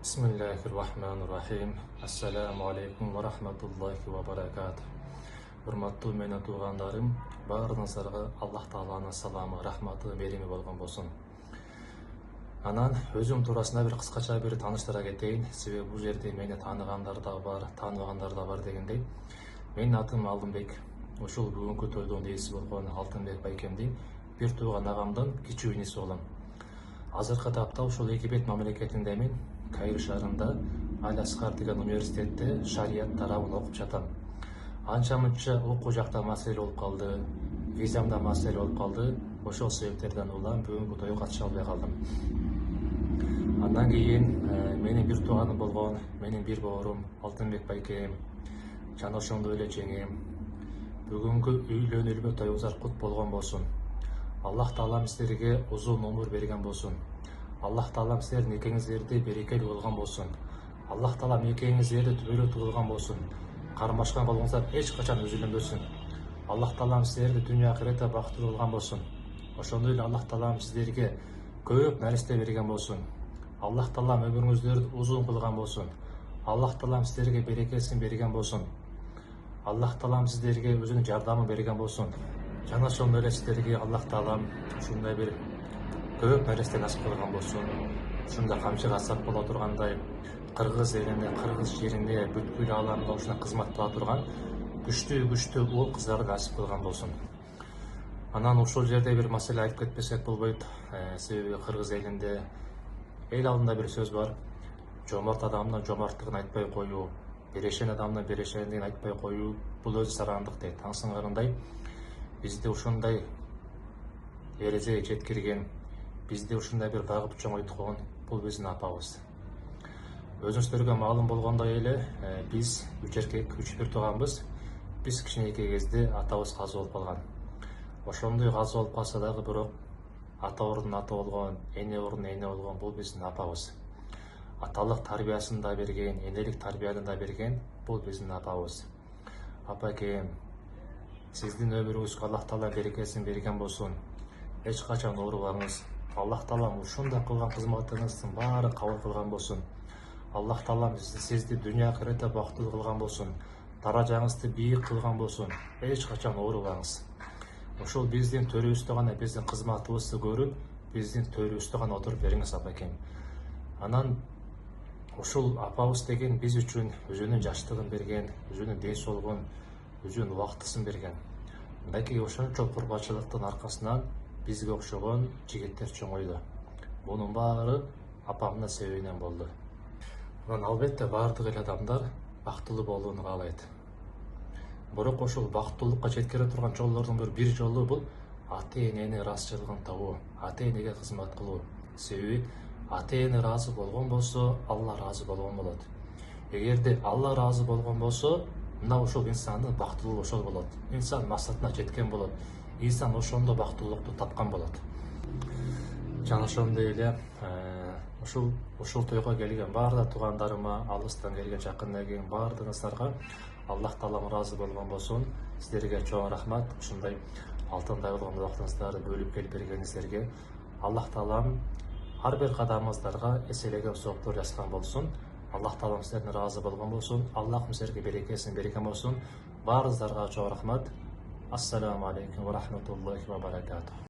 Bismillahirrahmanirrahim. Assalamu alaikum wa rahmatullahi wa barakatuh. Hurmattуу менин туугандарым, баарыңыздарга Аллах Тааланын саламы, рахматы, берими болгон болсун. Анан өзүм туурасында бир кыскача бир тааныштыра кетейин. Себеби бул жерде мени тааныгандар да бар, тааныбагандар да бар дегендей. Менин атым Алдынбек. Ушул бүгүнкү тойдун ээси болгон Алтынбек байкемдин бир тууган агамдын кичүү иниси болом. Азыркы тапта ушул Египет мамлекетиндемин. Кайыр шаарында Аль-Аскар деген университетте шарият тарабын окуп жатам. Анча-мынча окуу жакта маселе болуп калды, визамда маселе болуп калды. Ошол себептерден улам бүгүнкү тойго катыша албай калдым. Андан кийин менин бир тууганым болгон, менин бир боорум Алтынбек байкем жана ошондой эле жеңем бүгүнкү үйлөнүлмө тоюңуздар кут болгон болсун. Аллах Таалам силерге узун умур берген болсун. Аллах Таалам силердин экеңиздерди берекелүү кылган болсун. Аллах Таалам экеңиздерди түбөлүк кылган болсун. Кармашкан колуңуздар эч качан үзүлбөсүн. Аллах Таалам силерди дүйнө акыретте бактылуу кылган болсун. Ошондой эле Аллах Таалам сиздерге көп наристе берген болсун. Аллах Таалам өмүрүңүздөрдү узун кылган болсун. Аллах Таалам сиздерге берекесин берген болсун. Аллах Таалам сиздерге өзүнүн жардамын берген болсун. Жана ошондой эле сиздерге Аллах Таалам ушундай бир көп наристе насип кылган болсун. Ушундай камчыга сап боло тургандай кыргыз элине, кыргыз жерине, бүткүл ааламга ушундай кызмат кыла турган күчтүү уул кыздарды насип кылган болсун. Анан ушул жерде бир маселе айтып кетпесек болбойт. Себеби кыргыз элинде эл алдында бир сөз бар. Жомарт адамдын жомарттыгын айтпай коюу, берешен адамдын берешендигин айтпай коюу бул өзү сарандык дейт. Аңсыңарындай бизде ушундай эреже жеткирген, бизде ушундай бир багып чоңойткон бул биздин апабыз. Өзүңүздөргө маалым болгондой эле биз 3 эркек, 3 бир тууганбыз. Биз кичинекей кезде атабыз казы болуп калган. Ошондой казы болуп калса дагы бирок ата ордун ата болгон, эне ордун эне болгон бул биздин апабыз. Аталык тарбиясын да берген, энелик тарбияны да берген бул биздин апабыз. Апакем, сиздин өмүрүңүзгө Аллах Таала берекесин берген болсун. Эч качан оорубаңыз. Аллах Таалам ушундай кылган кызматыңыздын баары кабыл кылган болсун. Аллах Таалам сизди дүйнө акыретте бактылуу кылган болсун. Даражаңызды бийик кылган болсун. Эч качан оорубаңыз. Ушул биздин төрүбүздө гана биздин кызматыбызды көрүп, биздин төрүбүздө гана отуруп бериңиз апакем. Анан ушул апабыз деген биз үчүн өзүнүн жаштыгын берген, өзүнүн ден соолугун, өзүнүн убактысын берген. Мынакей ошончол курбачылыктын аркасынан бизге окшогон жигиттер чоңойду. Мунун баары апамдын себебинен болду. Анан албетте баардык эле адамдар бактылуу болууну каалайт. Бирок ошол бактылуулукка жеткире турган жолдордун бир жолу бул ата-эненин ыраазычылыгын табуу, ата-энеге кызмат кылуу. Себеби ата-эне ыраазы болгон болсо, Алла ыраазы болгон болот. Эгерде Алла ыраазы болгон болсо, мына ушул инсандын бактылуу ошол болот. Инсан максатына жеткен болот. Инсан ошондо бактылуулукту тапкан болот. Жана ошондой эле ушул тойго келген баардык туугандарыма, алыстан келген, жакындан келген баардыгыңыздарга Аллах Таалам ыраазы болгон болсун. Сиздерге чоң рахмат. Ушундай алтындай болгон убактыңыздарды бөлүп келип бергениңиздерге Аллах Таалам ар бир кадамыңыздарга эселеген сооптор жазган болсун. Аллах Таалам силерден ыраазы болгон болсун. Аллахым силерге берекесин берген болсун. Баарыңыздарга чоң рахмат. Ассаламу алейкум ва рахматуллахи ва баракатух.